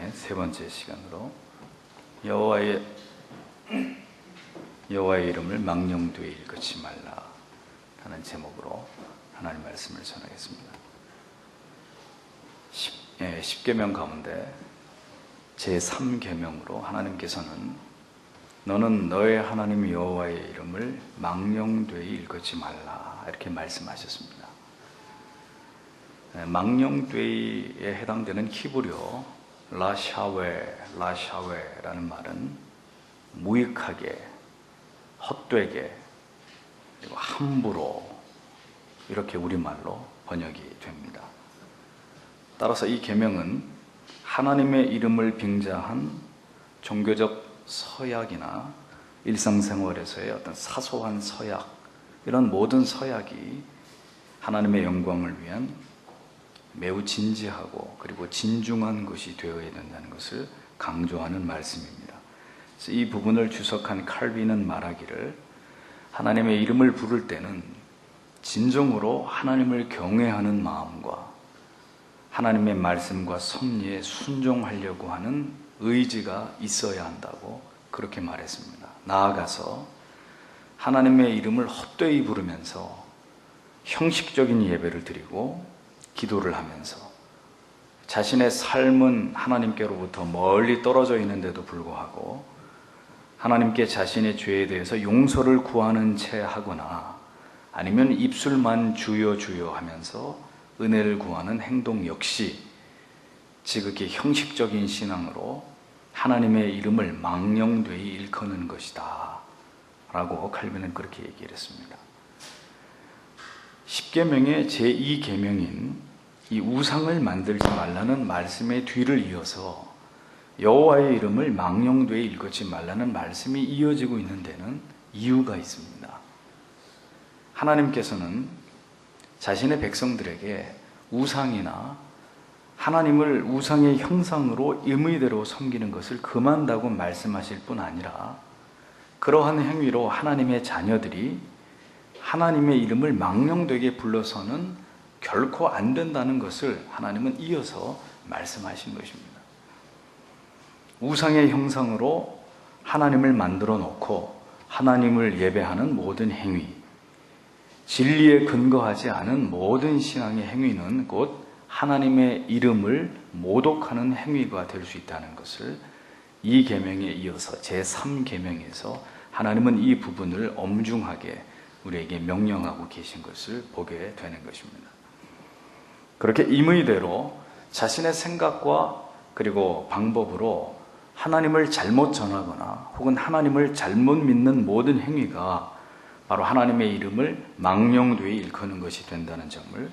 설교의 세 번째 시간으로 여호와의 이름을 망령되이 일컫지 말라 라는 제목으로 하나님 말씀을 전하겠습니다. 10계명 가운데 제3계명으로 하나님께서는 너는 너의 하나님 여호와의 이름을 망령되이 일컫지 말라 이렇게 말씀하셨습니다. 망령되이에 해당되는 히브리어 라샤웨라는 말은 무익하게, 헛되게, 그리고 함부로 이렇게 우리말로 번역이 됩니다. 따라서 이 계명은 하나님의 이름을 빙자한 종교적 서약이나 일상생활에서의 어떤 사소한 서약, 이런 모든 서약이 하나님의 영광을 위한 매우 진지하고 그리고 진중한 것이 되어야 된다는 것을 강조하는 말씀입니다. 그래서 이 부분을 주석한 칼빈은 말하기를 하나님의 이름을 부를 때는 진정으로 하나님을 경외하는 마음과 하나님의 말씀과 섭리에 순종하려고 하는 의지가 있어야 한다고 그렇게 말했습니다. 나아가서 하나님의 이름을 헛되이 부르면서 형식적인 예배를 드리고 기도를 하면서 자신의 삶은 하나님께로부터 멀리 떨어져 있는데도 불구하고 하나님께 자신의 죄에 대해서 용서를 구하는 채 하거나 아니면 입술만 주여 주여 하면서 은혜를 구하는 행동 역시 지극히 형식적인 신앙으로 하나님의 이름을 망령되이 일컫는 것이다 라고 칼빈은 그렇게 얘기를 했습니다. 10계명의 제2계명인 이 우상을 만들지 말라는 말씀의 뒤를 이어서 여호와의 이름을 망령되이 일컫지 말라는 말씀이 이어지고 있는 데는 이유가 있습니다. 하나님께서는 자신의 백성들에게 우상이나 하나님을 우상의 형상으로 임의대로 섬기는 것을 금한다고 말씀하실 뿐 아니라 그러한 행위로 하나님의 자녀들이 하나님의 이름을 망령되게 불러서는 결코 안 된다는 것을 하나님은 이어서 말씀하신 것입니다. 우상의 형상으로 하나님을 만들어 놓고 하나님을 예배하는 모든 행위, 진리에 근거하지 않은 모든 신앙의 행위는 곧 하나님의 이름을 모독하는 행위가 될 수 있다는 것을 이 계명에 이어서 제3계명에서 하나님은 이 부분을 엄중하게 우리에게 명령하고 계신 것을 보게 되는 것입니다. 그렇게 임의대로 자신의 생각과 그리고 방법으로 하나님을 잘못 전하거나 혹은 하나님을 잘못 믿는 모든 행위가 바로 하나님의 이름을 망령되이 일컫는 것이 된다는 점을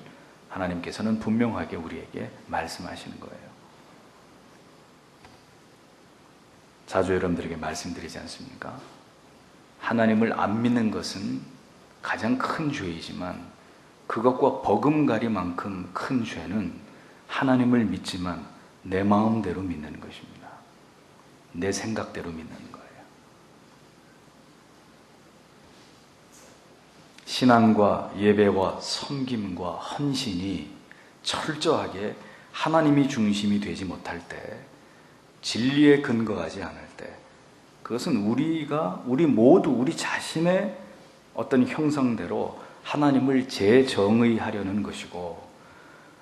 하나님께서는 분명하게 우리에게 말씀하시는 거예요. 자주 여러분들에게 말씀드리지 않습니까? 하나님을 안 믿는 것은 가장 큰 죄이지만 그것과 버금가리만큼 큰 죄는 하나님을 믿지만 내 마음대로 믿는 것입니다. 내 생각대로 믿는 거예요. 신앙과 예배와 섬김과 헌신이 철저하게 하나님이 중심이 되지 못할 때, 진리에 근거하지 않을 때, 그것은 우리 모두 우리 자신의 어떤 형상대로 하나님을 재정의하려는 것이고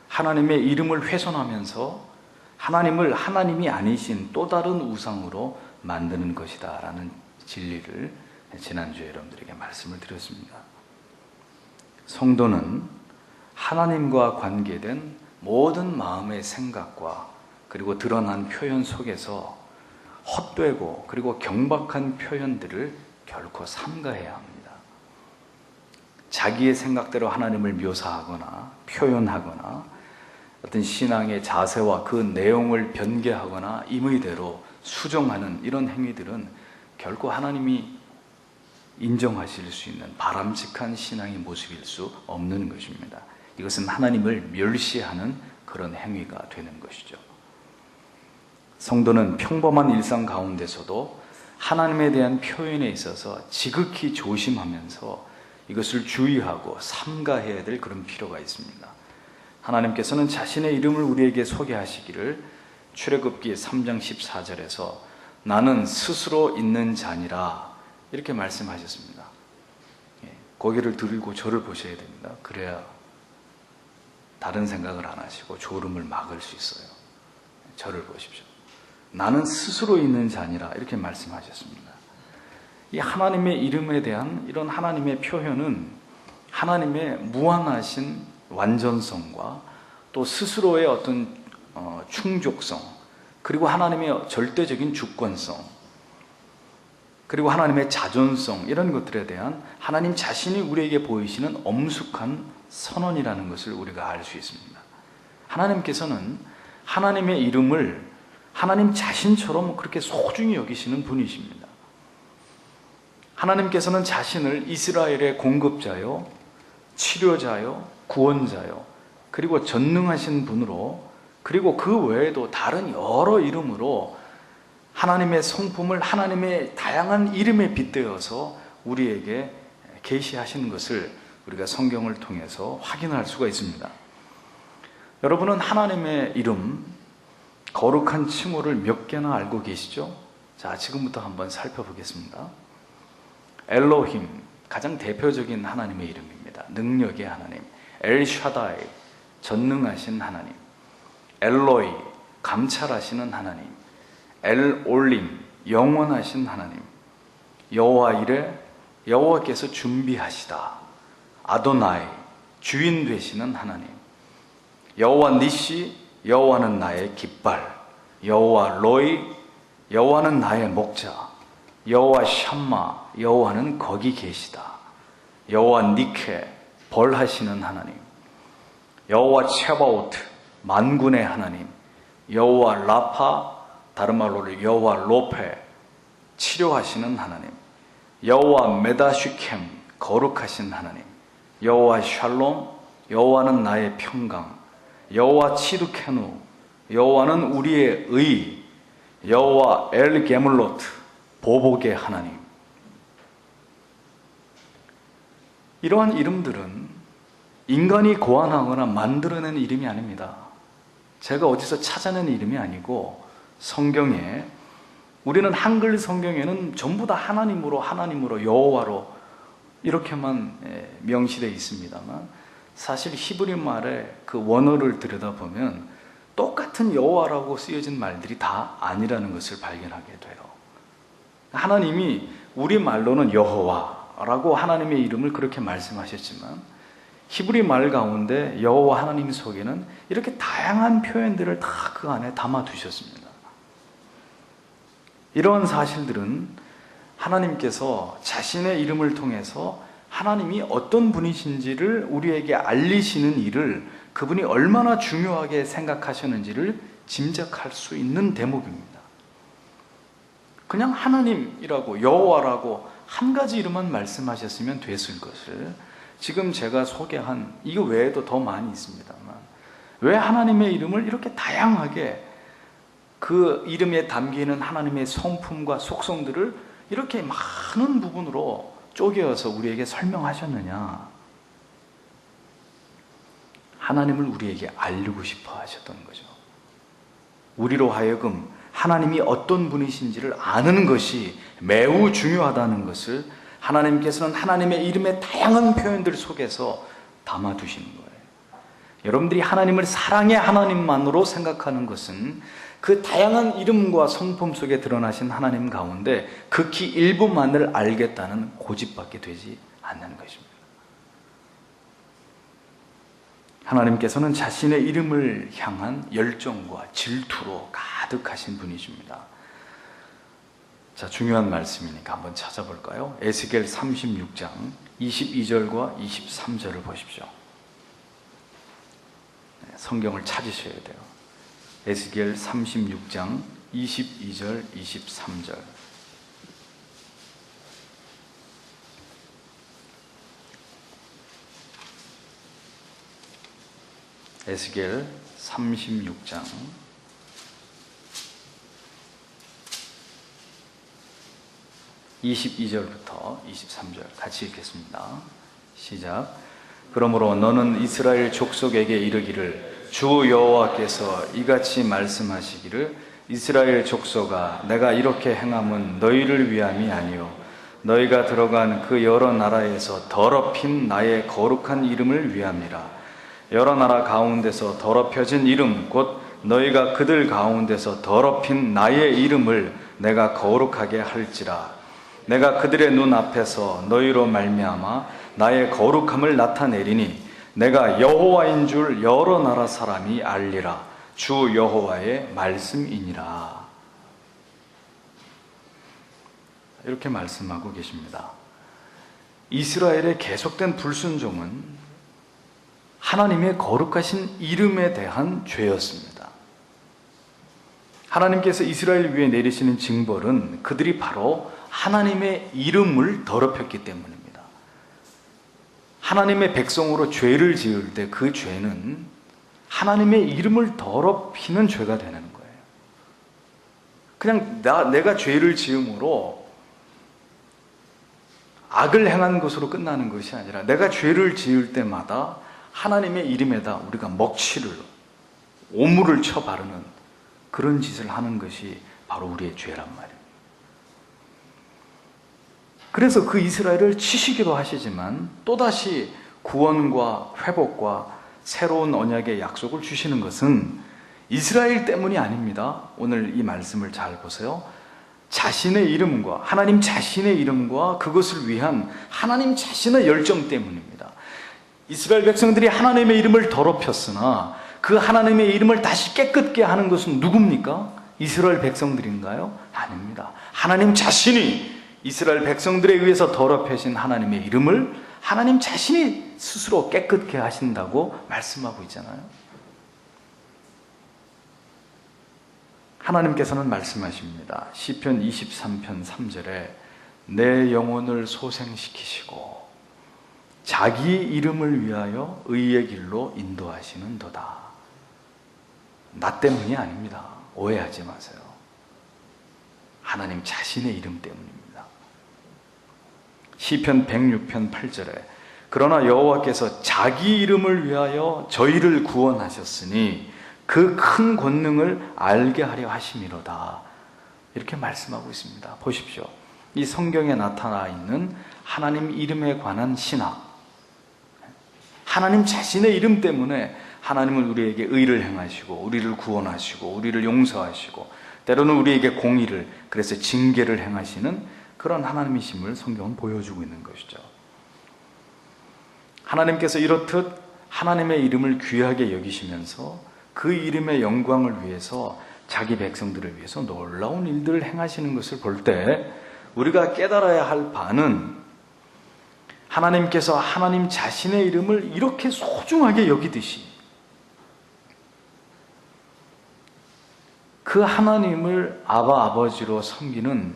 하나님의 이름을 훼손하면서 하나님을 하나님이 아니신 또 다른 우상으로 만드는 것이다 라는 진리를 지난주에 여러분들에게 말씀을 드렸습니다. 성도는 하나님과 관계된 모든 마음의 생각과 그리고 드러난 표현 속에서 헛되고 그리고 경박한 표현들을 결코 삼가해야 합니다. 자기의 생각대로 하나님을 묘사하거나 표현하거나 어떤 신앙의 자세와 그 내용을 변개하거나 임의대로 수정하는 이런 행위들은 결코 하나님이 인정하실 수 있는 바람직한 신앙의 모습일 수 없는 것입니다. 이것은 하나님을 멸시하는 그런 행위가 되는 것이죠. 성도는 평범한 일상 가운데서도 하나님에 대한 표현에 있어서 지극히 조심하면서 이것을 주의하고 삼가해야 될 그런 필요가 있습니다. 하나님께서는 자신의 이름을 우리에게 소개하시기를 출애굽기 3장 14절에서 나는 스스로 있는 자니라 이렇게 말씀하셨습니다. 고개를 들고 저를 보셔야 됩니다. 그래야 다른 생각을 안 하시고 졸음을 막을 수 있어요. 저를 보십시오. 나는 스스로 있는 자니라 이렇게 말씀하셨습니다. 이 하나님의 이름에 대한 이런 하나님의 표현은 하나님의 무한하신 완전성과 또 스스로의 어떤 충족성, 그리고 하나님의 절대적인 주권성, 그리고 하나님의 자존성, 이런 것들에 대한 하나님 자신이 우리에게 보이시는 엄숙한 선언이라는 것을 우리가 알 수 있습니다. 하나님께서는 하나님의 이름을 하나님 자신처럼 그렇게 소중히 여기시는 분이십니다. 하나님께서는 자신을 이스라엘의 공급자요, 치료자요, 구원자요, 그리고 전능하신 분으로, 그리고 그 외에도 다른 여러 이름으로 하나님의 성품을 하나님의 다양한 이름에 빗대어서 우리에게 계시하시는 것을 우리가 성경을 통해서 확인할 수가 있습니다. 여러분은 하나님의 이름, 거룩한 칭호를 몇 개나 알고 계시죠? 자, 지금부터 한번 살펴보겠습니다. 엘로힘, 가장 대표적인 하나님의 이름입니다. 능력의 하나님. 엘샤다이, 전능하신 하나님. 엘로이, 감찰하시는 하나님. 엘올림, 영원하신 하나님. 여호와 이레, 여호와께서 준비하시다. 아도나이, 주인 되시는 하나님. 여호와 니시, 여호와는 나의 깃발. 여호와 로이, 여호와는 나의 목자. 여호와 샴마, 여호와는 거기 계시다. 여호와 니케, 벌하시는 하나님. 여호와 체바오트, 만군의 하나님. 여호와 라파, 다른 말로 여호와 로페, 치료하시는 하나님. 여호와 메다슈켐, 거룩하신 하나님. 여호와 샬롬, 여호와는 나의 평강. 여호와 치두케누, 여호와는 우리의 의. 여호와 엘게물로트, 보복의 하나님. 이러한 이름들은 인간이 고안하거나 만들어낸 이름이 아닙니다. 제가 어디서 찾아낸 이름이 아니고 성경에, 우리는 한글 성경에는 전부 다 하나님으로 여호와로 이렇게만 명시되어 있습니다만, 사실 히브리 말의 그 원어를 들여다보면 똑같은 여호와라고 쓰여진 말들이 다 아니라는 것을 발견하게 돼요. 하나님이 우리 말로는 여호와라고 하나님의 이름을 그렇게 말씀하셨지만, 히브리 말 가운데 여호와 하나님 속에는 이렇게 다양한 표현들을 다 그 안에 담아 두셨습니다. 이러한 사실들은 하나님께서 자신의 이름을 통해서 하나님이 어떤 분이신지를 우리에게 알리시는 일을 그분이 얼마나 중요하게 생각하셨는지를 짐작할 수 있는 대목입니다. 그냥 하나님이라고, 여호와라고 한 가지 이름만 말씀하셨으면 됐을 것을 지금 제가 소개한 이거 외에도 더 많이 있습니다만, 왜 하나님의 이름을 이렇게 다양하게 그 이름에 담기는 하나님의 성품과 속성들을 이렇게 많은 부분으로 쪼개어서 우리에게 설명하셨느냐? 하나님을 우리에게 알리고 싶어 하셨던 거죠. 우리로 하여금 하나님이 어떤 분이신지를 아는 것이 매우 중요하다는 것을 하나님께서는 하나님의 이름의 다양한 표현들 속에서 담아두시는 거예요. 여러분들이 하나님을 사랑의 하나님만으로 생각하는 것은 그 다양한 이름과 성품 속에 드러나신 하나님 가운데 극히 일부만을 알겠다는 고집밖에 되지 않는 것입니다. 하나님께서는 자신의 이름을 향한 열정과 질투로 가득하신 분이십니다. 자, 중요한 말씀이니까 한번 찾아볼까요? 에스겔 36장 22절과 23절을 보십시오. 성경을 찾으셔야 돼요. 에스겔 36장 22절, 23절. 에스겔 36장 22절부터 23절 같이 읽겠습니다. 시작. 그러므로 너는 이스라엘 족속에게 이르기를 주 여호와께서 이같이 말씀하시기를 이스라엘 족속아 내가 이렇게 행함은 너희를 위함이 아니요 너희가 들어간 그 여러 나라에서 더럽힌 나의 거룩한 이름을 위함이라. 여러 나라 가운데서 더럽혀진 이름 곧 너희가 그들 가운데서 더럽힌 나의 이름을 내가 거룩하게 할지라. 내가 그들의 눈 앞에서 너희로 말미암아 나의 거룩함을 나타내리니 내가 여호와인 줄 여러 나라 사람이 알리라. 주 여호와의 말씀이니라. 이렇게 말씀하고 계십니다. 이스라엘의 계속된 불순종은 하나님의 거룩하신 이름에 대한 죄였습니다. 하나님께서 이스라엘 위에 내리시는 징벌은 그들이 바로 하나님의 이름을 더럽혔기 때문입니다. 하나님의 백성으로 죄를 지을 때 그 죄는 하나님의 이름을 더럽히는 죄가 되는 거예요. 그냥 내가 죄를 지음으로 악을 행한 것으로 끝나는 것이 아니라 내가 죄를 지을 때마다 하나님의 이름에다 우리가 먹칠을, 오물을 쳐 바르는 그런 짓을 하는 것이 바로 우리의 죄란 말이에요. 그래서 그 이스라엘을 치시기도 하시지만 또다시 구원과 회복과 새로운 언약의 약속을 주시는 것은 이스라엘 때문이 아닙니다. 오늘 이 말씀을 잘 보세요. 자신의 이름과 하나님 자신의 이름과 그것을 위한 하나님 자신의 열정 때문입니다. 이스라엘 백성들이 하나님의 이름을 더럽혔으나 그 하나님의 이름을 다시 깨끗게 하는 것은 누굽니까? 이스라엘 백성들인가요? 아닙니다. 하나님 자신이 이스라엘 백성들에 의해서 더럽혀진 하나님의 이름을 하나님 자신이 스스로 깨끗게 하신다고 말씀하고 있잖아요. 하나님께서는 말씀하십니다. 시편 23편 3절에 내 영혼을 소생시키시고 자기 이름을 위하여 의의 길로 인도하시는도다. 나 때문이 아닙니다. 오해하지 마세요. 하나님 자신의 이름 때문입니다. 시편 106편 8절에 그러나 여호와께서 자기 이름을 위하여 저희를 구원하셨으니 그 큰 권능을 알게 하려 하심이로다. 이렇게 말씀하고 있습니다. 보십시오. 이 성경에 나타나 있는 하나님 이름에 관한 신학, 하나님 자신의 이름 때문에 하나님은 우리에게 의를 행하시고 우리를 구원하시고 우리를 용서하시고 때로는 우리에게 공의를, 그래서 징계를 행하시는 그런 하나님이심을 성경은 보여주고 있는 것이죠. 하나님께서 이렇듯 하나님의 이름을 귀하게 여기시면서 그 이름의 영광을 위해서 자기 백성들을 위해서 놀라운 일들을 행하시는 것을 볼 때 우리가 깨달아야 할 바는 하나님께서 하나님 자신의 이름을 이렇게 소중하게 여기듯이 그 하나님을 아버지로 섬기는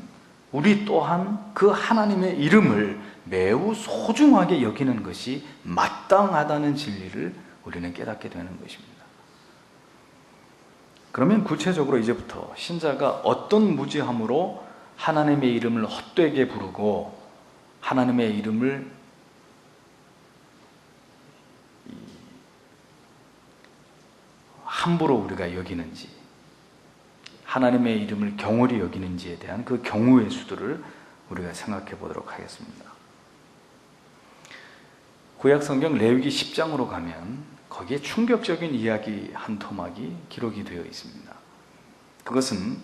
우리 또한 그 하나님의 이름을 매우 소중하게 여기는 것이 마땅하다는 진리를 우리는 깨닫게 되는 것입니다. 그러면 구체적으로 이제부터 신자가 어떤 무지함으로 하나님의 이름을 헛되게 부르고 하나님의 이름을 함부로 우리가 여기는지, 하나님의 이름을 경홀히 여기는지에 대한 그 경우의 수들을 우리가 생각해 보도록 하겠습니다. 구약성경 레위기 10장으로 가면 거기에 충격적인 이야기 한 토막이 기록이 되어 있습니다. 그것은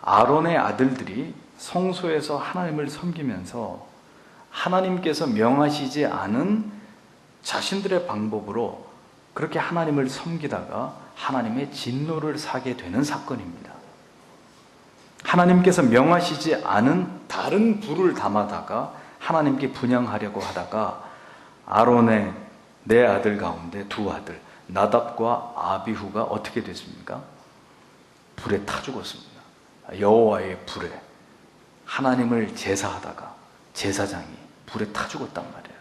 아론의 아들들이 성소에서 하나님을 섬기면서 하나님께서 명하시지 않은 자신들의 방법으로 그렇게 하나님을 섬기다가 하나님의 진노를 사게 되는 사건입니다. 하나님께서 명하시지 않은 다른 불을 담아다가 하나님께 분향하려고 하다가 아론의 네 아들 가운데 두 아들 나답과 아비후가 어떻게 됐습니까? 불에 타 죽었습니다. 여호와의 불에 하나님을 제사하다가 제사장이 불에 타 죽었단 말이에요.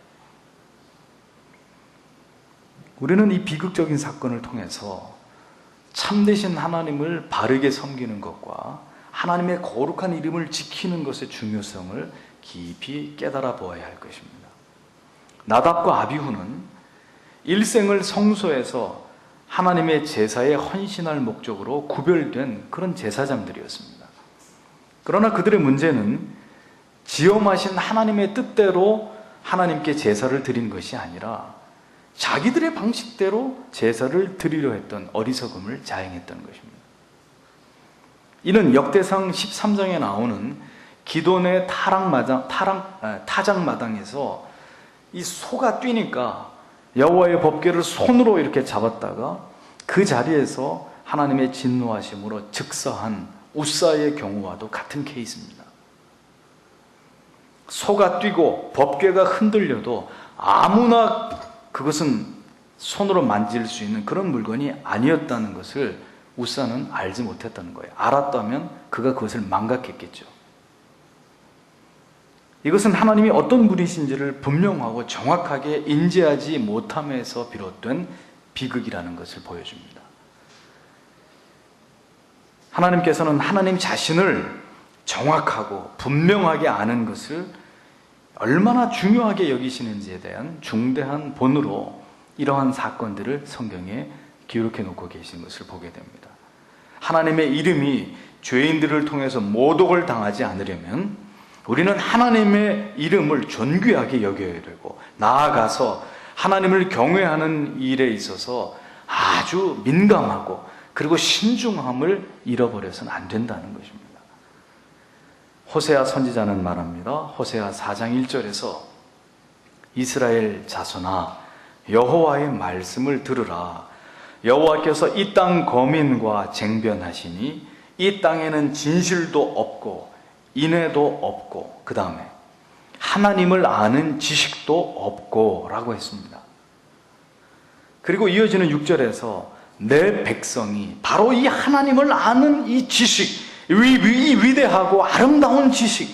우리는 이 비극적인 사건을 통해서 참되신 하나님을 바르게 섬기는 것과 하나님의 거룩한 이름을 지키는 것의 중요성을 깊이 깨달아 보아야 할 것입니다. 나답과 아비후는 일생을 성소에서 하나님의 제사에 헌신할 목적으로 구별된 그런 제사장들이었습니다. 그러나 그들의 문제는 지엄하신 하나님의 뜻대로 하나님께 제사를 드린 것이 아니라 자기들의 방식대로 제사를 드리려 했던 어리석음을 자행했던 것입니다. 이는 역대상 13장에 나오는 기돈의 타작마당에서 이 소가 뛰니까 여호와의 법궤를 손으로 이렇게 잡았다가 그 자리에서 하나님의 진노하심으로 즉사한 우사의 경우와도 같은 케이스입니다. 소가 뛰고 법궤가 흔들려도 아무나 그것은 손으로 만질 수 있는 그런 물건이 아니었다는 것을 우사는 알지 못했다는 거예요. 알았다면 그가 그것을 망각했겠죠. 이것은 하나님이 어떤 분이신지를 분명하고 정확하게 인지하지 못함에서 비롯된 비극이라는 것을 보여줍니다. 하나님께서는 하나님 자신을 정확하고 분명하게 아는 것을 얼마나 중요하게 여기시는지에 대한 중대한 본으로 이러한 사건들을 성경에 기록해 놓고 계신 것을 보게 됩니다. 하나님의 이름이 죄인들을 통해서 모독을 당하지 않으려면 우리는 하나님의 이름을 존귀하게 여겨야 되고, 나아가서 하나님을 경외하는 일에 있어서 아주 민감하고 그리고 신중함을 잃어버려서는 안 된다는 것입니다. 호세아 선지자는 말합니다. 호세아 4장 1절에서 이스라엘 자손아 여호와의 말씀을 들으라. 여호와께서 이 땅 거민과 쟁변하시니 이 땅에는 진실도 없고 인애도 없고, 그 다음에 하나님을 아는 지식도 없고 라고 했습니다. 그리고 이어지는 6절에서 내 백성이 바로 이 하나님을 아는 이 지식, 이 위대하고 아름다운 지식,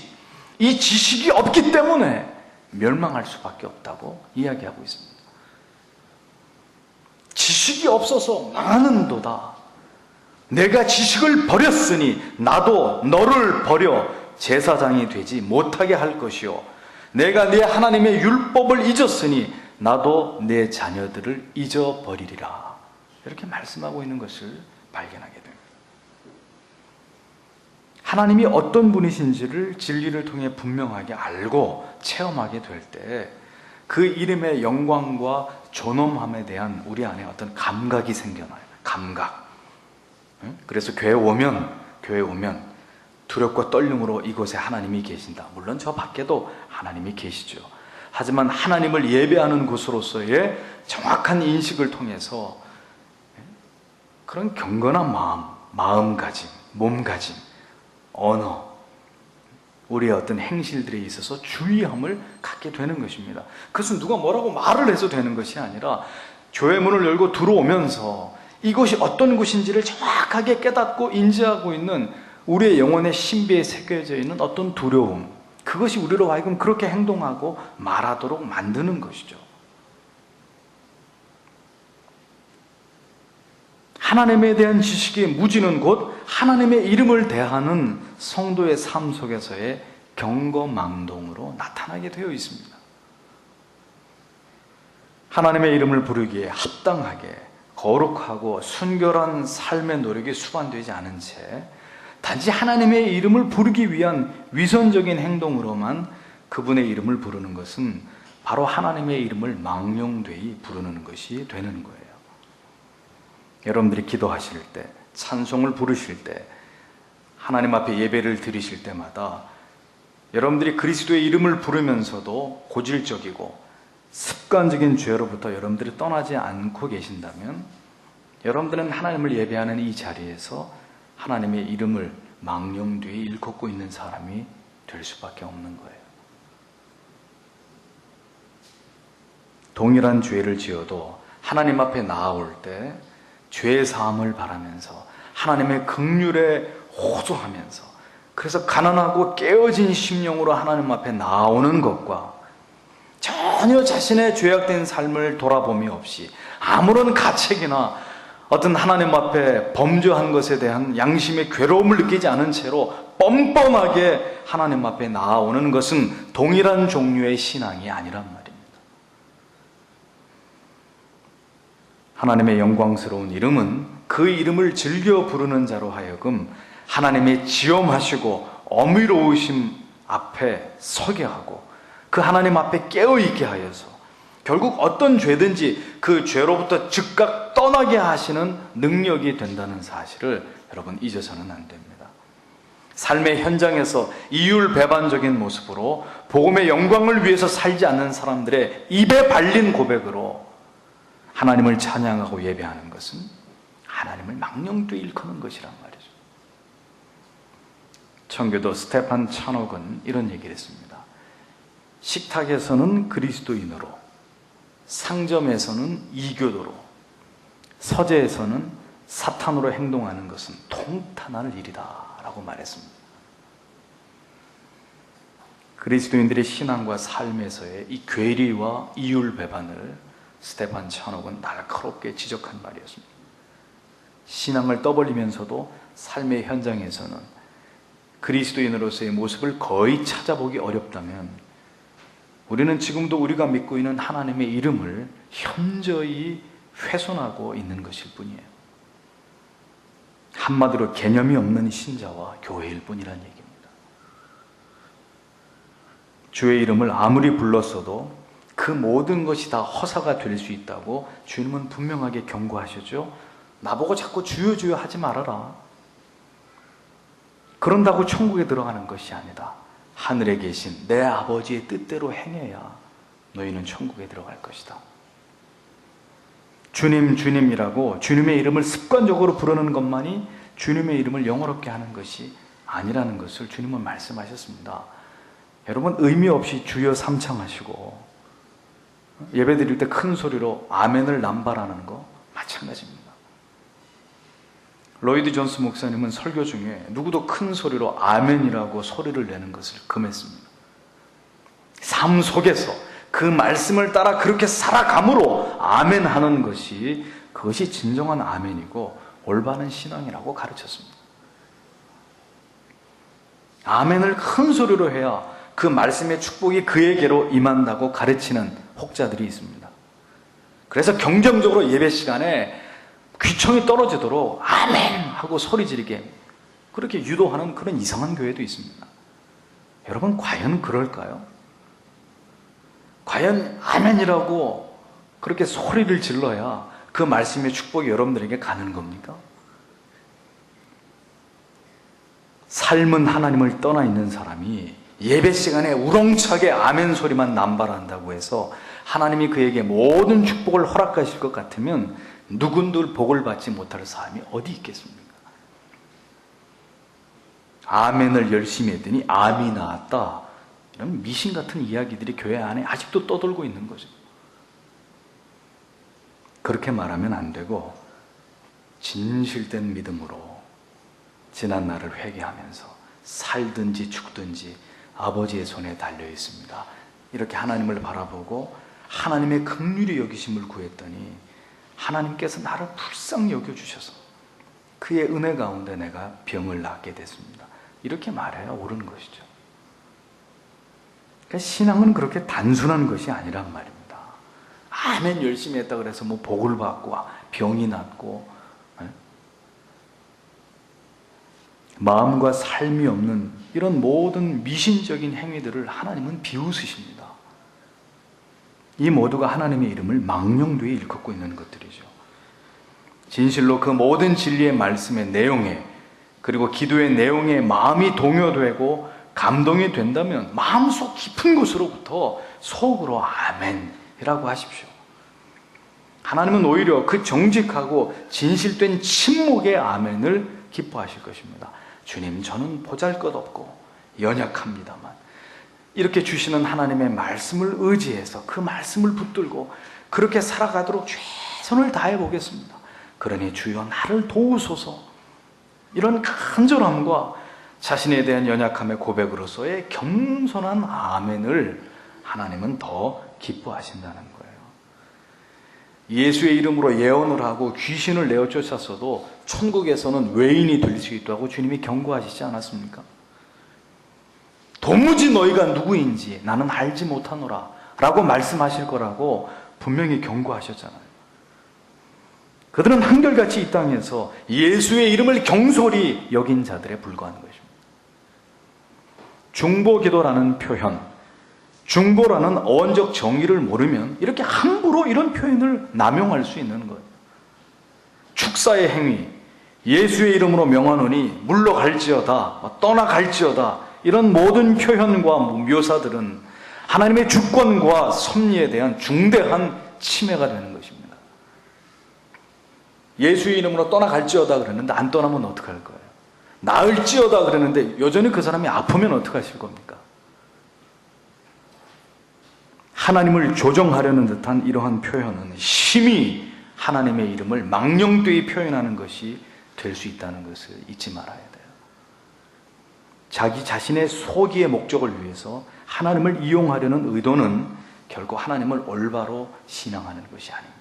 이 지식이 없기 때문에 멸망할 수밖에 없다고 이야기하고 있습니다. 지식이 없어서 망하는도다. 내가 지식을 버렸으니 나도 너를 버려 제사장이 되지 못하게 할 것이요, 내가 내 하나님의 율법을 잊었으니 나도 내 자녀들을 잊어버리리라. 이렇게 말씀하고 있는 것을 발견하게 됩니다. 하나님이 어떤 분이신지를 진리를 통해 분명하게 알고 체험하게 될 때 그 이름의 영광과 존엄함에 대한 우리 안에 어떤 감각이 생겨나요. 감각. 그래서 교회 오면 두렵고 떨림으로 이곳에 하나님이 계신다. 물론 저 밖에도 하나님이 계시죠. 하지만 하나님을 예배하는 곳으로서의 정확한 인식을 통해서 그런 경건한 마음가짐, 몸가짐, 언어, 우리의 어떤 행실들에 있어서 주의함을 갖게 되는 것입니다. 그것은 누가 뭐라고 말을 해서 되는 것이 아니라 교회 문을 열고 들어오면서 이곳이 어떤 곳인지를 정확하게 깨닫고 인지하고 있는 우리의 영혼의 신비에 새겨져 있는 어떤 두려움, 그것이 우리로 하여금 그렇게 행동하고 말하도록 만드는 것이죠. 하나님에 대한 지식의 무지는 곧 하나님의 이름을 대하는 성도의 삶 속에서의 경거망동으로 나타나게 되어 있습니다. 하나님의 이름을 부르기에 합당하게 거룩하고 순결한 삶의 노력이 수반되지 않은 채 단지 하나님의 이름을 부르기 위한 위선적인 행동으로만 그분의 이름을 부르는 것은 바로 하나님의 이름을 망령되이 부르는 것이 되는 거예요. 여러분들이 기도하실 때, 찬송을 부르실 때, 하나님 앞에 예배를 드리실 때마다 여러분들이 그리스도의 이름을 부르면서도 고질적이고 습관적인 죄로부터 여러분들이 떠나지 않고 계신다면 여러분들은 하나님을 예배하는 이 자리에서 하나님의 이름을 망령되이 일컫고 있는 사람이 될 수밖에 없는 거예요. 동일한 죄를 지어도 하나님 앞에 나아올 때 죄 사함을 바라면서 하나님의 긍휼에 호소하면서, 그래서 가난하고 깨어진 심령으로 하나님 앞에 나오는 것과 전혀 자신의 죄악된 삶을 돌아봄이 없이 아무런 가책이나 어떤 하나님 앞에 범죄한 것에 대한 양심의 괴로움을 느끼지 않은 채로 뻔뻔하게 하나님 앞에 나아오는 것은 동일한 종류의 신앙이 아니란 말입니다. 하나님의 영광스러운 이름은 그 이름을 즐겨 부르는 자로 하여금 하나님의 지엄하시고 어미로우심 앞에 서게 하고 그 하나님 앞에 깨어있게 하여서 결국 어떤 죄든지 그 죄로부터 즉각 떠나게 하시는 능력이 된다는 사실을 여러분 잊어서는 안 됩니다. 삶의 현장에서 이율배반적인 모습으로 복음의 영광을 위해서 살지 않는 사람들의 입에 발린 고백으로 하나님을 찬양하고 예배하는 것은 하나님을 망령되이 일컫는 것이란 말이죠. 청교도 스테판 찬옥은 이런 얘기를 했습니다. 식탁에서는 그리스도인으로, 상점에서는 이교도로, 서재에서는 사탄으로 행동하는 것은 통탄할 일이다 라고 말했습니다. 그리스도인들의 신앙과 삶에서의 이 괴리와 이율배반을 스테판 찬옥은 날카롭게 지적한 말이었습니다. 신앙을 떠벌리면서도 삶의 현장에서는 그리스도인으로서의 모습을 거의 찾아보기 어렵다면 우리는 지금도 우리가 믿고 있는 하나님의 이름을 현저히 훼손하고 있는 것일 뿐이에요. 한마디로 개념이 없는 신자와 교회일 뿐이라는 얘기입니다. 주의 이름을 아무리 불렀어도 그 모든 것이 다 허사가 될 수 있다고 주님은 분명하게 경고하셨죠. 나보고 자꾸 주여 주여 하지 말아라. 그런다고 천국에 들어가는 것이 아니다. 하늘에 계신 내 아버지의 뜻대로 행해야 너희는 천국에 들어갈 것이다. 주님 주님이라고 주님의 이름을 습관적으로 부르는 것만이 주님의 이름을 영어롭게 하는 것이 아니라는 것을 주님은 말씀하셨습니다. 여러분 의미 없이 주여 삼창하시고 예배 드릴 때 큰 소리로 아멘을 남발하는 거 마찬가지입니다. 로이드 존스 목사님은 설교 중에 누구도 큰 소리로 아멘이라고 소리를 내는 것을 금했습니다. 삶 속에서 그 말씀을 따라 그렇게 살아감으로 아멘 하는 것이 그것이 진정한 아멘이고 올바른 신앙이라고 가르쳤습니다. 아멘을 큰 소리로 해야 그 말씀의 축복이 그에게로 임한다고 가르치는 혹자들이 있습니다. 그래서 경쟁적으로 예배 시간에 귀청이 떨어지도록 아멘 하고 소리 지르게 그렇게 유도하는 그런 이상한 교회도 있습니다. 여러분 과연 그럴까요? 과연 아멘이라고 그렇게 소리를 질러야 그 말씀의 축복이 여러분들에게 가는 겁니까? 삶은 하나님을 떠나 있는 사람이 예배 시간에 우렁차게 아멘 소리만 남발한다고 해서 하나님이 그에게 모든 축복을 허락하실 것 같으면 누군들 복을 받지 못할 사람이 어디 있겠습니까? 아멘을 열심히 했더니 암이 나왔다. 이런 미신 같은 이야기들이 교회 안에 아직도 떠돌고 있는 거죠. 그렇게 말하면 안 되고 진실된 믿음으로 지난 날을 회개하면서 살든지 죽든지 아버지의 손에 달려 있습니다. 이렇게 하나님을 바라보고 하나님의 긍휼히 여기심을 구했더니 하나님께서 나를 불쌍히 여겨주셔서 그의 은혜 가운데 내가 병을 낫게 됐습니다. 이렇게 말해야 옳은 것이죠. 그러니까 신앙은 그렇게 단순한 것이 아니란 말입니다. 아멘 열심히 했다 그래서 뭐 복을 받고 병이 낫고 마음과 삶이 없는 이런 모든 미신적인 행위들을 하나님은 비웃으십니다. 이 모두가 하나님의 이름을 망령되이 일컫고 있는 것들이죠. 진실로 그 모든 진리의 말씀의 내용에 그리고 기도의 내용에 마음이 동요되고 감동이 된다면 마음속 깊은 곳으로부터 속으로 아멘이라고 하십시오. 하나님은 오히려 그 정직하고 진실된 침묵의 아멘을 기뻐하실 것입니다. 주님, 저는 보잘것없고 연약합니다만 이렇게 주시는 하나님의 말씀을 의지해서 그 말씀을 붙들고 그렇게 살아가도록 최선을 다해 보겠습니다. 그러니 주여 나를 도우소서. 이런 간절함과 자신에 대한 연약함의 고백으로서의 겸손한 아멘을 하나님은 더 기뻐하신다는 거예요. 예수의 이름으로 예언을 하고 귀신을 내어 쫓았어도 천국에서는 외인이 될 수 있다고 주님이 경고하시지 않았습니까? 도무지 너희가 누구인지 나는 알지 못하노라 라고 말씀하실 거라고 분명히 경고하셨잖아요. 그들은 한결같이 이 땅에서 예수의 이름을 경솔히 여긴 자들에 불과한 것입니다. 중보기도라는 표현, 중보라는 어원적 정의를 모르면 이렇게 함부로 이런 표현을 남용할 수 있는 거예요. 축사의 행위, 예수의 이름으로 명하노니 물러갈지어다, 떠나갈지어다, 이런 모든 표현과 묘사들은 하나님의 주권과 섭리에 대한 중대한 침해가 되는 것입니다. 예수의 이름으로 떠나갈지어다 그랬는데 안 떠나면 어떡할 거예요? 나을지어다 그랬는데 여전히 그 사람이 아프면 어떡하실 겁니까? 하나님을 조정하려는 듯한 이러한 표현은 심히 하나님의 이름을 망령되이 표현하는 것이 될 수 있다는 것을 잊지 말아야 돼요. 자기 자신의 소기의 목적을 위해서 하나님을 이용하려는 의도는 결코 하나님을 올바로 신앙하는 것이 아닙니다.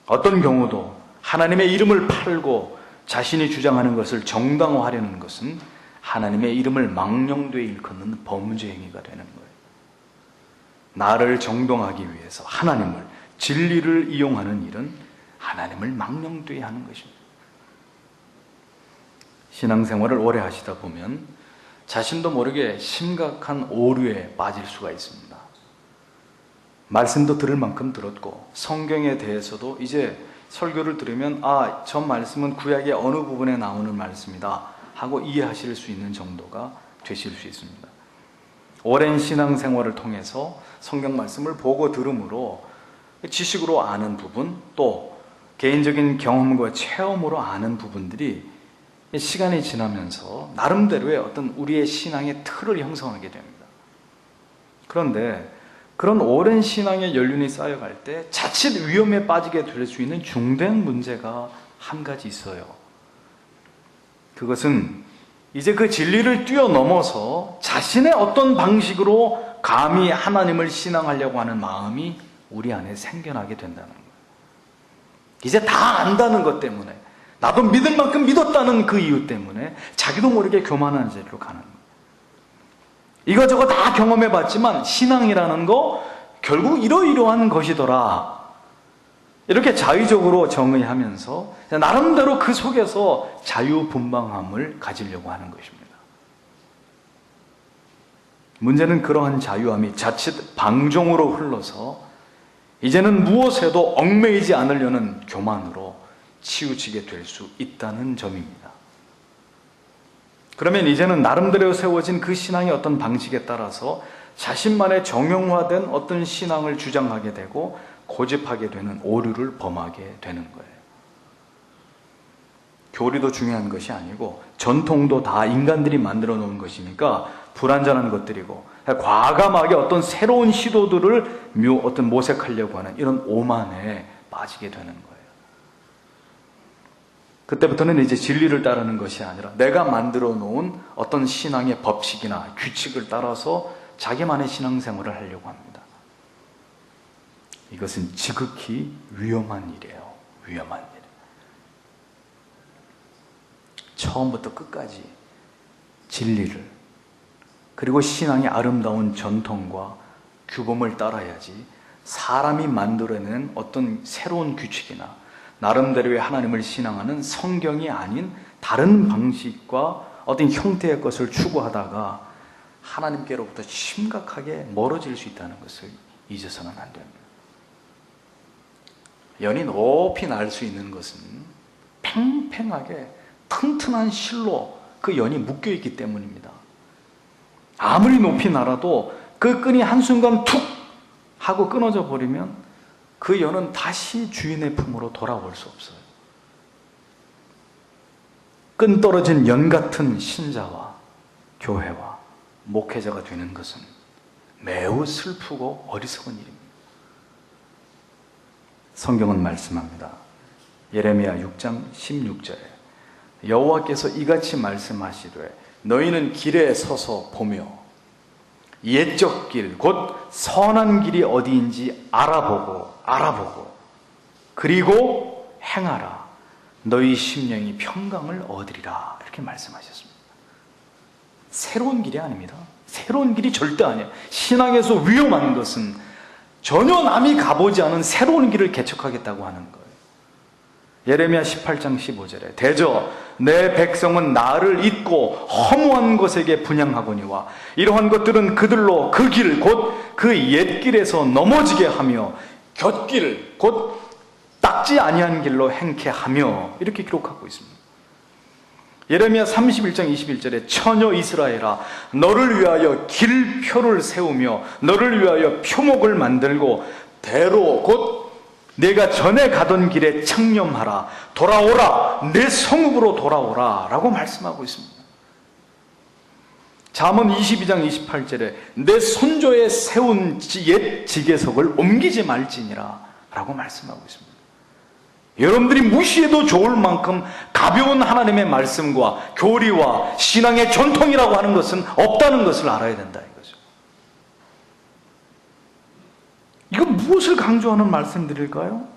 어떤 경우도 하나님의 이름을 팔고 자신이 주장하는 것을 정당화하려는 것은 하나님의 이름을 망령되이 일컫는 범죄 행위가 되는 거예요. 나를 정동하기 위해서 하나님을, 진리를 이용하는 일은 하나님을 망령되이 하는 것입니다. 신앙생활을 오래 하시다 보면 자신도 모르게 심각한 오류에 빠질 수가 있습니다. 말씀도 들을 만큼 들었고 성경에 대해서도 이제 설교를 들으면 저 말씀은 구약의 어느 부분에 나오는 말씀이다 하고 이해하실 수 있는 정도가 되실 수 있습니다. 오랜 신앙생활을 통해서 성경 말씀을 보고 들음으로 지식으로 아는 부분, 또 개인적인 경험과 체험으로 아는 부분들이 시간이 지나면서 나름대로의 어떤 우리의 신앙의 틀을 형성하게 됩니다. 그런데 그런 오랜 신앙의 연륜이 쌓여갈 때 자칫 위험에 빠지게 될 수 있는 중대한 문제가 한 가지 있어요. 그것은 이제 그 진리를 뛰어넘어서 자신의 어떤 방식으로 감히 하나님을 신앙하려고 하는 마음이 우리 안에 생겨나게 된다는 거예요. 이제 다 안다는 것 때문에, 나도 믿을 만큼 믿었다는 그 이유 때문에 자기도 모르게 교만한 자리로 가는 거예요. 이거저거 다 경험해봤지만 신앙이라는 거 결국 이러이러한 것이더라, 이렇게 자의적으로 정의하면서 나름대로 그 속에서 자유분방함을 가지려고 하는 것입니다. 문제는 그러한 자유함이 자칫 방종으로 흘러서 이제는 무엇에도 얽매이지 않으려는 교만으로 치우치게 될 수 있다는 점입니다. 그러면 이제는 나름대로 세워진 그 신앙의 어떤 방식에 따라서 자신만의 정형화된 어떤 신앙을 주장하게 되고 고집하게 되는 오류를 범하게 되는 거예요. 교리도 중요한 것이 아니고 전통도 다 인간들이 만들어 놓은 것이니까 불완전한 것들이고, 과감하게 어떤 새로운 시도들을 어떤 모색하려고 하는 이런 오만에 빠지게 되는 거예요. 그때부터는 이제 진리를 따르는 것이 아니라 내가 만들어 놓은 어떤 신앙의 법칙이나 규칙을 따라서 자기만의 신앙생활을 하려고 합니다. 이것은 지극히 위험한 일이에요. 위험한 일. 처음부터 끝까지 진리를, 그리고 신앙의 아름다운 전통과 규범을 따라야지 사람이 만들어낸 어떤 새로운 규칙이나 나름대로의 하나님을 신앙하는 성경이 아닌 다른 방식과 어떤 형태의 것을 추구하다가 하나님께로부터 심각하게 멀어질 수 있다는 것을 잊어서는 안 됩니다. 연이 높이 날 수 있는 것은 팽팽하게 튼튼한 실로 그 연이 묶여있기 때문입니다. 아무리 높이 날아도 그 끈이 한순간 툭 하고 끊어져 버리면 그 연은 다시 주인의 품으로 돌아올 수 없어요. 끈 떨어진 연 같은 신자와 교회와 목회자가 되는 것은 매우 슬프고 어리석은 일입니다. 성경은 말씀합니다. 예레미야 6장 16절에 여호와께서 이같이 말씀하시되 너희는 길에 서서 보며 옛적 길, 곧 선한 길이 어디인지 알아보고 그리고 행하라. 너희 심령이 평강을 얻으리라. 이렇게 말씀하셨습니다. 새로운 길이 아닙니다. 새로운 길이 절대 아니에요. 신앙에서 위험한 것은 전혀 남이 가보지 않은 새로운 길을 개척하겠다고 하는 거예요. 예레미야 18장 15절에 대저 내 백성은 나를 잊고 허무한 것에게 분향하거니와 이러한 것들은 그들로 그 길 곧 그 옛길에서 넘어지게 하며 곁길 곧 닦지 아니한 길로 행케 하며 이렇게 기록하고 있습니다. 예레미야 31장 21절에 처녀 이스라엘아 너를 위하여 길표를 세우며 너를 위하여 표목을 만들고 대로 곧 내가 전에 가던 길에 청렴하라 돌아오라 내 성읍으로 돌아오라 라고 말씀하고 있습니다. 잠언 22장 28절에 내 손조에 세운 옛 지계석을 옮기지 말지니라 라고 말씀하고 있습니다. 여러분들이 무시해도 좋을 만큼 가벼운 하나님의 말씀과 교리와 신앙의 전통이라고 하는 것은 없다는 것을 알아야 된다 이거죠. 이거 무엇을 강조하는 말씀들일까요?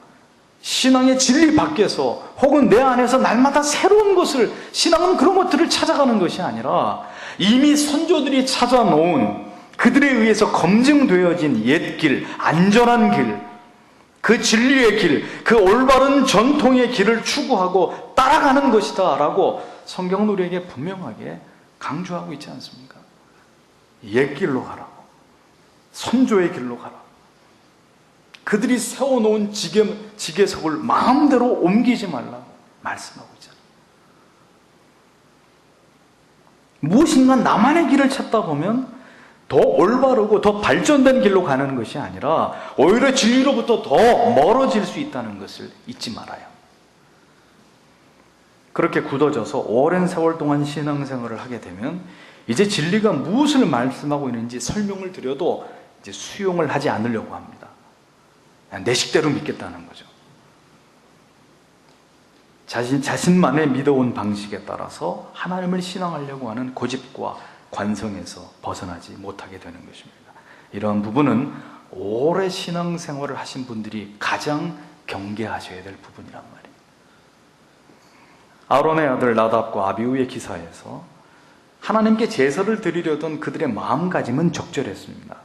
신앙의 진리 밖에서 혹은 내 안에서 날마다 새로운 것을, 신앙은 그런 것들을 찾아가는 것이 아니라 이미 선조들이 찾아놓은 그들에 의해서 검증되어진 옛길, 안전한 길, 그 진리의 길, 그 올바른 전통의 길을 추구하고 따라가는 것이다 라고 성경은 우리에게 분명하게 강조하고 있지 않습니까? 옛길로 가라고, 선조의 길로 가라고, 그들이 세워놓은 지계석을 마음대로 옮기지 말라고 말씀하고 있잖아요. 무엇인가 나만의 길을 찾다 보면 더 올바르고 더 발전된 길로 가는 것이 아니라 오히려 진리로부터 더 멀어질 수 있다는 것을 잊지 말아요. 그렇게 굳어져서 오랜 세월 동안 신앙생활을 하게 되면 이제 진리가 무엇을 말씀하고 있는지 설명을 드려도 이제 수용을 하지 않으려고 합니다. 내 식대로 믿겠다는 거죠. 자신만의 믿어온 방식에 따라서 하나님을 신앙하려고 하는 고집과 관성에서 벗어나지 못하게 되는 것입니다. 이러한 부분은 오래 신앙생활을 하신 분들이 가장 경계하셔야 될 부분이란 말이에요. 아론의 아들 나답과 아비후의 기사에서 하나님께 제사를 드리려던 그들의 마음가짐은 적절했습니다.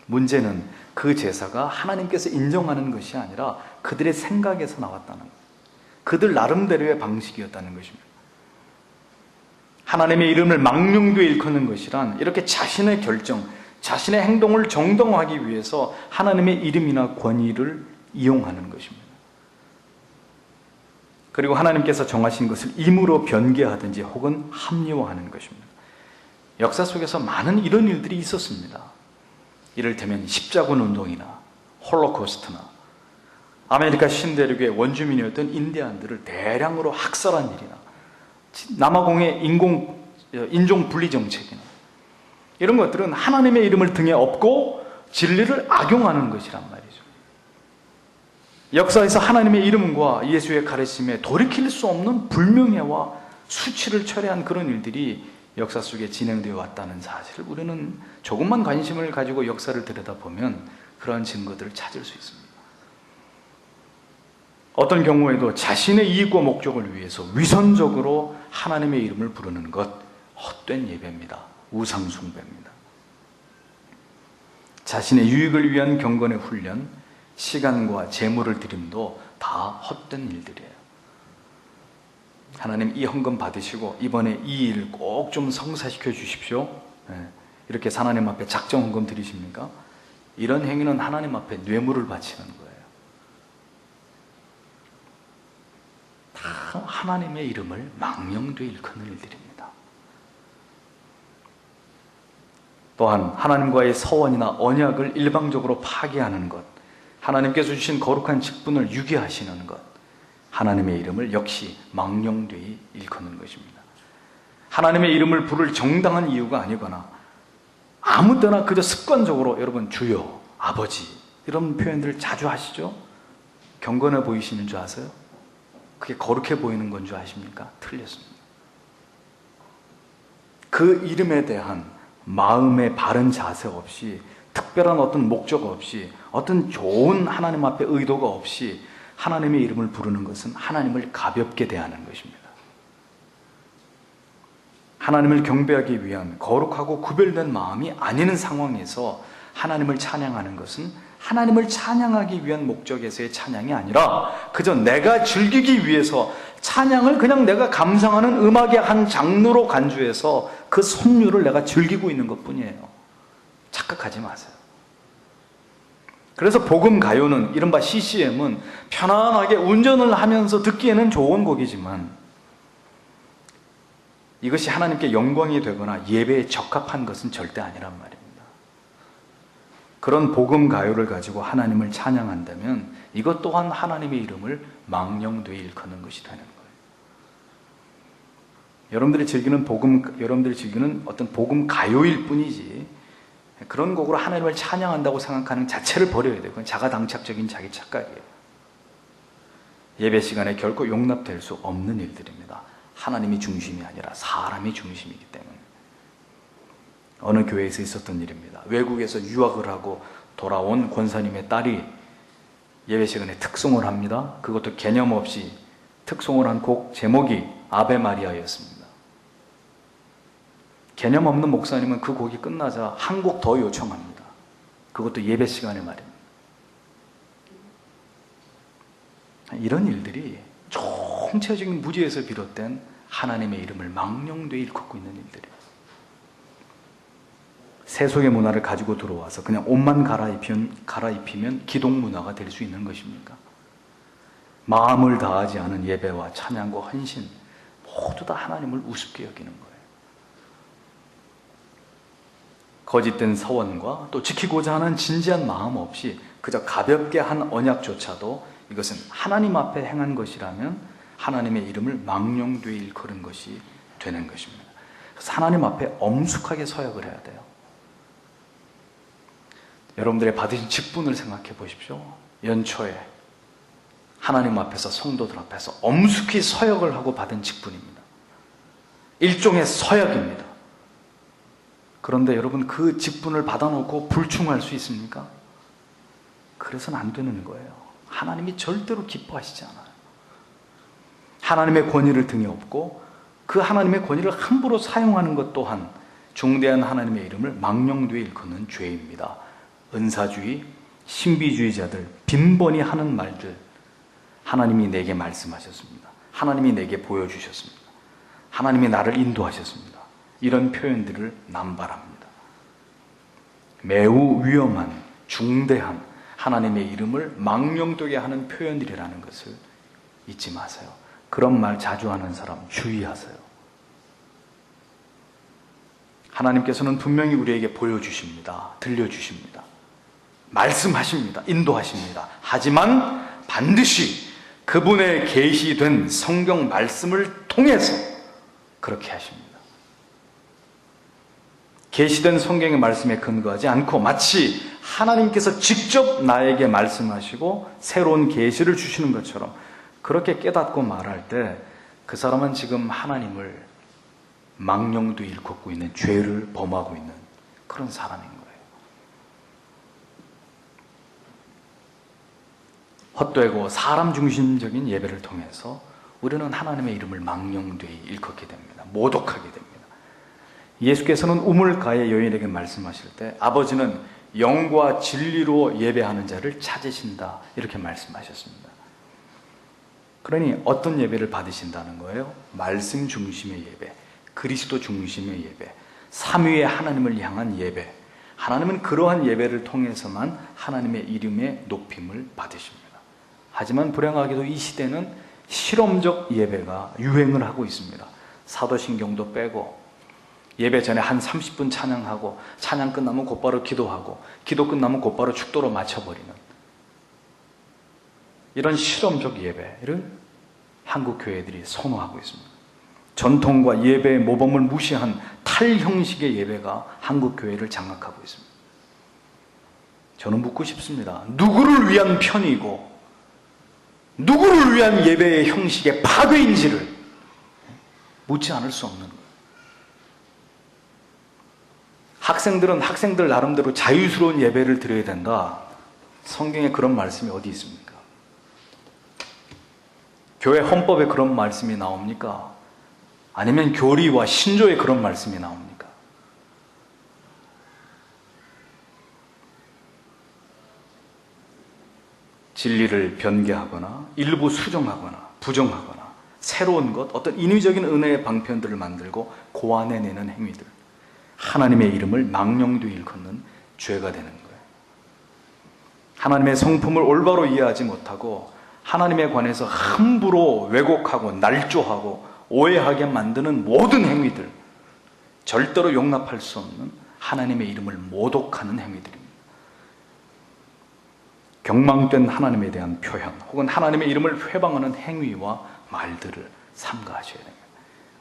문제는 그 제사가 하나님께서 인정하는 것이 아니라 그들의 생각에서 나왔다는 것, 그들 나름대로의 방식이었다는 것입니다. 하나님의 이름을 망령되이 일컫는 것이란 이렇게 자신의 결정, 자신의 행동을 정당화하기 위해서 하나님의 이름이나 권위를 이용하는 것입니다. 그리고 하나님께서 정하신 것을 임으로 변개하든지 혹은 합리화하는 것입니다. 역사 속에서 많은 이런 일들이 있었습니다. 이를테면 십자군 운동이나 홀로코스트나 아메리카 신대륙의 원주민이었던 인디안들을 대량으로 학살한 일이나 남아공의 인종 분리 정책이나 이런 것들은 하나님의 이름을 등에 업고 진리를 악용하는 것이란 말이죠. 역사에서 하나님의 이름과 예수의 가르침에 돌이킬 수 없는 불명예와 수치를 철회한 그런 일들이 역사 속에 진행되어 왔다는 사실을 우리는 조금만 관심을 가지고 역사를 들여다보면 그러한 증거들을 찾을 수 있습니다. 어떤 경우에도 자신의 이익과 목적을 위해서 위선적으로 하나님의 이름을 부르는 것, 헛된 예배입니다. 우상숭배입니다. 자신의 유익을 위한 경건의 훈련, 시간과 재물을 드림도 다 헛된 일들이에요. 하나님 이 헌금 받으시고 이번에 이 일 꼭 좀 성사시켜 주십시오. 이렇게 하나님 앞에 작정 헌금 드리십니까? 이런 행위는 하나님 앞에 뇌물을 바치는 거예요. 다 하나님의 이름을 망령되이 일컫는 일들입니다. 또한 하나님과의 서원이나 언약을 일방적으로 파기하는 것, 하나님께서 주신 거룩한 직분을 유기하시는 것, 하나님의 이름을 역시 망령되이 일컫는 것입니다. 하나님의 이름을 부를 정당한 이유가 아니거나 아무 때나 그저 습관적으로 여러분 주여, 아버지 이런 표현들을 자주 하시죠? 경건해 보이시는 줄 아세요? 그게 거룩해 보이는 건 줄 아십니까? 틀렸습니다. 그 이름에 대한 마음의 바른 자세 없이, 특별한 어떤 목적 없이, 어떤 좋은 하나님 앞에 의도가 없이 하나님의 이름을 부르는 것은 하나님을 가볍게 대하는 것입니다. 하나님을 경배하기 위한 거룩하고 구별된 마음이 아닌 상황에서 하나님을 찬양하는 것은 하나님을 찬양하기 위한 목적에서의 찬양이 아니라 그저 내가 즐기기 위해서 찬양을 그냥 내가 감상하는 음악의 한 장르로 간주해서 그 선율을 내가 즐기고 있는 것뿐이에요. 착각하지 마세요. 그래서 복음 가요는, 이른바 CCM은 편안하게 운전을 하면서 듣기에는 좋은 곡이지만 이것이 하나님께 영광이 되거나 예배에 적합한 것은 절대 아니란 말입니다. 그런 복음 가요를 가지고 하나님을 찬양한다면 이것 또한 하나님의 이름을 망령되이 일컫는 것이 되는 거예요. 여러분들이 즐기는 어떤 복음 가요일 뿐이지 그런 곡으로 하나님을 찬양한다고 생각하는 자체를 버려야 돼요. 그건 자가당착적인 자기 착각이에요. 예배 시간에 결코 용납될 수 없는 일들입니다. 하나님이 중심이 아니라 사람이 중심이기 때문에. 어느 교회에서 있었던 일입니다. 외국에서 유학을 하고 돌아온 권사님의 딸이 예배 시간에 특송을 합니다. 그것도 개념 없이 특송을 한 곡 제목이 아베 마리아였습니다. 개념 없는 목사님은 그 곡이 끝나자 한 곡 더 요청합니다. 그것도 예배 시간에 말입니다. 이런 일들이 총체적인 무지에서 비롯된 하나님의 이름을 망령되이 일컫고 있는 일들이에요. 세속의 문화를 가지고 들어와서 그냥 옷만 갈아입히면 기독 문화가 될 수 있는 것입니까? 마음을 다하지 않은 예배와 찬양과 헌신 모두 다 하나님을 우습게 여기는 거예요. 거짓된 서원과 또 지키고자 하는 진지한 마음 없이 그저 가볍게 한 언약조차도 이것은 하나님 앞에 행한 것이라면 하나님의 이름을 망령되이 일컬은 것이 되는 것입니다. 그래서 하나님 앞에 엄숙하게 서약을 해야 돼요. 여러분들의 받으신 직분을 생각해 보십시오. 연초에 하나님 앞에서, 성도들 앞에서 엄숙히 서약을 하고 받은 직분입니다. 일종의 서약입니다. 그런데 여러분, 그 직분을 받아놓고 불충할 수 있습니까? 그래서는 안 되는 거예요. 하나님이 절대로 기뻐하시지 않아요. 하나님의 권위를 등에 업고 그 하나님의 권위를 함부로 사용하는 것 또한 중대한 하나님의 이름을 망령되이 일컫는 죄입니다. 은사주의, 신비주의자들 빈번히 하는 말들, 하나님이 내게 말씀하셨습니다. 하나님이 내게 보여주셨습니다. 하나님이 나를 인도하셨습니다. 이런 표현들을 남발합니다. 매우 위험한, 중대한 하나님의 이름을 망령되게 하는 표현들이라는 것을 잊지 마세요. 그런 말 자주 하는 사람 주의하세요. 하나님께서는 분명히 우리에게 보여주십니다. 들려주십니다. 말씀하십니다. 인도하십니다. 하지만 반드시 그분의 계시된 성경 말씀을 통해서 그렇게 하십니다. 계시된 성경의 말씀에 근거하지 않고 마치 하나님께서 직접 나에게 말씀하시고 새로운 계시를 주시는 것처럼 그렇게 깨닫고 말할 때 그 사람은 지금 하나님을 망령되이 일컫고 있는, 죄를 범하고 있는 그런 사람인 거예요. 헛되고 사람 중심적인 예배를 통해서 우리는 하나님의 이름을 망령되이 일컫게 됩니다. 모독하게 됩니다. 예수께서는 우물가의 여인에게 말씀하실 때 아버지는 영과 진리로 예배하는 자를 찾으신다, 이렇게 말씀하셨습니다. 그러니 어떤 예배를 받으신다는 거예요? 말씀 중심의 예배, 그리스도 중심의 예배, 삼위의 하나님을 향한 예배. 하나님은 그러한 예배를 통해서만 하나님의 이름의 높임을 받으십니다. 하지만 불행하게도 이 시대는 실험적 예배가 유행을 하고 있습니다. 사도신경도 빼고 예배 전에 한 30분 찬양하고 찬양 끝나면 곧바로 기도하고 기도 끝나면 곧바로 축도로 마쳐버리는 이런 실험적 예배를 한국 교회들이 선호하고 있습니다. 전통과 예배의 모범을 무시한 탈형식의 예배가 한국 교회를 장악하고 있습니다. 저는 묻고 싶습니다. 누구를 위한 편이고 누구를 위한 예배의 형식의 파괴인지를 묻지 않을 수 없는 거예요. 학생들은 학생들 나름대로 자유스러운 예배를 드려야 된다. 성경에 그런 말씀이 어디 있습니까? 교회 헌법에 그런 말씀이 나옵니까? 아니면 교리와 신조에 그런 말씀이 나옵니까? 진리를 변개하거나 일부 수정하거나 부정하거나 새로운 것, 어떤 인위적인 은혜의 방편들을 만들고 고안해내는 행위들, 하나님의 이름을 망령되이 일컫는 죄가 되는 거예요. 하나님의 성품을 올바로 이해하지 못하고 하나님에 관해서 함부로 왜곡하고 날조하고 오해하게 만드는 모든 행위들, 절대로 용납할 수 없는 하나님의 이름을 모독하는 행위들입니다. 경망된 하나님에 대한 표현 혹은 하나님의 이름을 회방하는 행위와 말들을 삼가하셔야 됩니다.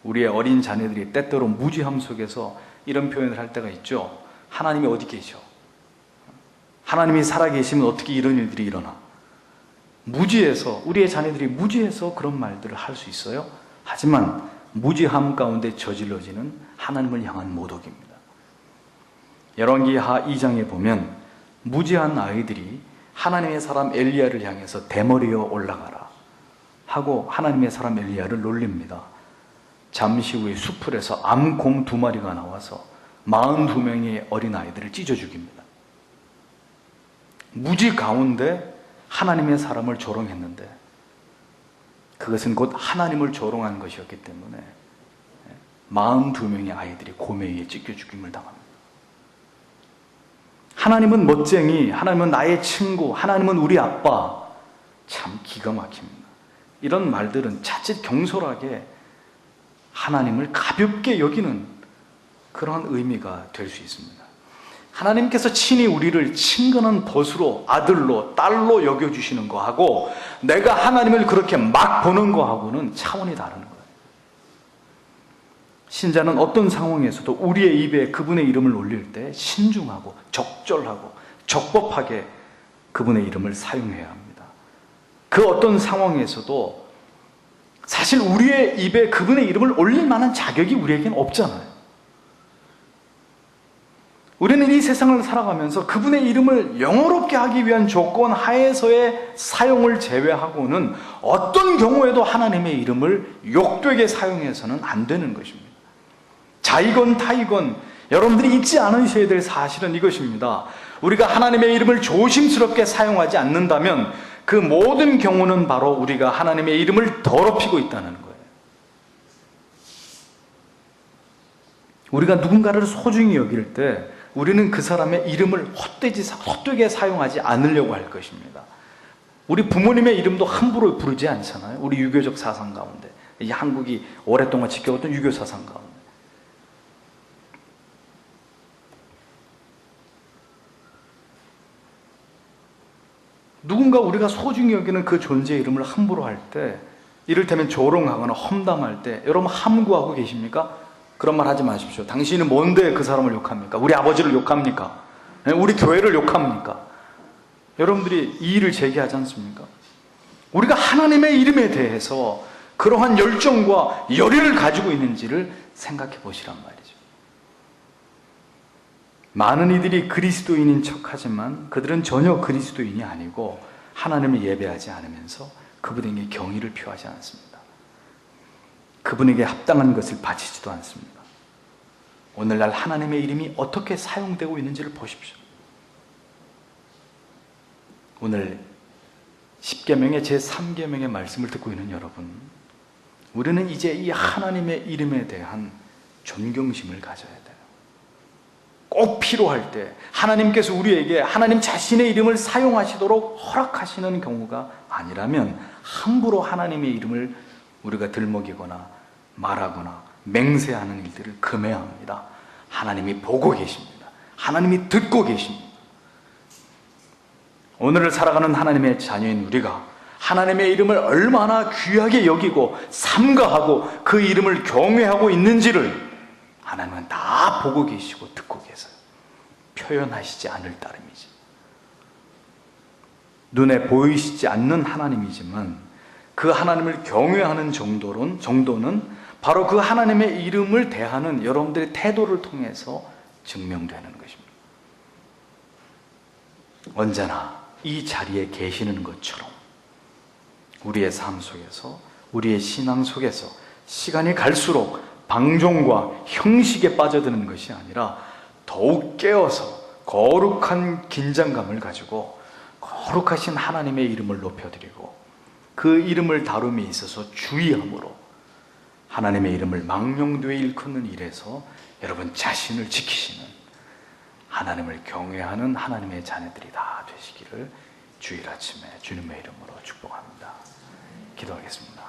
우리의 어린 자녀들이 때때로 무지함 속에서 이런 표현을 할 때가 있죠. 하나님이 어디 계셔? 하나님이 살아계시면 어떻게 이런 일들이 일어나? 무지해서, 우리의 자녀들이 무지해서 그런 말들을 할 수 있어요. 하지만 무지함 가운데 저질러지는 하나님을 향한 모독입니다. 열왕기하 2장에 보면 무지한 아이들이 하나님의 사람 엘리야를 향해서 대머리여 올라가라 하고 하나님의 사람 엘리야를 놀립니다. 잠시 후에 수풀에서 암곰 2마리가 나와서 42명의 어린아이들을 찢어 죽입니다. 무지 가운데 하나님의 사람을 조롱했는데 그것은 곧 하나님을 조롱한 것이었기 때문에 42명의 아이들이 곰에 의해 찢겨 죽임을 당합니다. 하나님은 멋쟁이, 하나님은 나의 친구, 하나님은 우리 아빠. 참 기가 막힙니다. 이런 말들은 자칫 경솔하게 하나님을 가볍게 여기는 그런 의미가 될 수 있습니다. 하나님께서 친히 우리를 친근한 벗으로, 아들로, 딸로 여겨주시는 거하고 내가 하나님을 그렇게 막 보는 거하고는 차원이 다른 거예요. 신자는 어떤 상황에서도 우리의 입에 그분의 이름을 올릴 때 신중하고 적절하고 적법하게 그분의 이름을 사용해야 합니다. 그 어떤 상황에서도 사실 우리의 입에 그분의 이름을 올릴 만한 자격이 우리에게는 없잖아요. 우리는 이 세상을 살아가면서 그분의 이름을 영어롭게 하기 위한 조건 하에서의 사용을 제외하고는 어떤 경우에도 하나님의 이름을 욕되게 사용해서는 안 되는 것입니다. 자이건 타이건 여러분들이 잊지 않으셔야 될 사실은 이것입니다. 우리가 하나님의 이름을 조심스럽게 사용하지 않는다면 그 모든 경우는 바로 우리가 하나님의 이름을 더럽히고 있다는 거예요. 우리가 누군가를 소중히 여길 때 우리는 그 사람의 이름을 헛되게 사용하지 않으려고 할 것입니다. 우리 부모님의 이름도 함부로 부르지 않잖아요. 우리 유교적 사상 가운데, 이 한국이 오랫동안 지켜왔던 유교 사상 가운데. 누군가 우리가 소중히 여기는 그 존재의 이름을 함부로 할 때, 이를테면 조롱하거나 험담할 때 여러분 함구하고 계십니까? 그런 말 하지 마십시오. 당신은 뭔데 그 사람을 욕합니까? 우리 아버지를 욕합니까? 우리 교회를 욕합니까? 여러분들이 이의를 제기하지 않습니까? 우리가 하나님의 이름에 대해서 그러한 열정과 열의를 가지고 있는지를 생각해 보시란 말이죠. 많은 이들이 그리스도인인 척하지만 그들은 전혀 그리스도인이 아니고 하나님을 예배하지 않으면서 그분에게 경의를 표하지 않습니다. 그분에게 합당한 것을 바치지도 않습니다. 오늘날 하나님의 이름이 어떻게 사용되고 있는지를 보십시오. 오늘 10계명의 제3계명의 말씀을 듣고 있는 여러분, 우리는 이제 이 하나님의 이름에 대한 존경심을 가져야 돼요. 꼭 필요할 때 하나님께서 우리에게 하나님 자신의 이름을 사용하시도록 허락하시는 경우가 아니라면 함부로 하나님의 이름을 우리가 들먹이거나 말하거나 맹세하는 일들을 금해야 합니다. 하나님이 보고 계십니다. 하나님이 듣고 계십니다. 오늘을 살아가는 하나님의 자녀인 우리가 하나님의 이름을 얼마나 귀하게 여기고 삼가하고 그 이름을 경외하고 있는지를 하나님은 다 보고 계시고 듣고 계세요. 표현하시지 않을 따름이지. 눈에 보이시지 않는 하나님이지만 그 하나님을 경외하는 정도는 바로 그 하나님의 이름을 대하는 여러분들의 태도를 통해서 증명되는 것입니다. 언제나 이 자리에 계시는 것처럼 우리의 삶 속에서, 우리의 신앙 속에서 시간이 갈수록 방종과 형식에 빠져드는 것이 아니라 더욱 깨어서 거룩한 긴장감을 가지고 거룩하신 하나님의 이름을 높여드리고 그 이름을 다룸에 있어서 주의함으로 하나님의 이름을 망령되이 일컫는 일에서 여러분 자신을 지키시는, 하나님을 경외하는 하나님의 자녀들이 다 되시기를 주일 아침에 주님의 이름으로 축복합니다. 기도하겠습니다.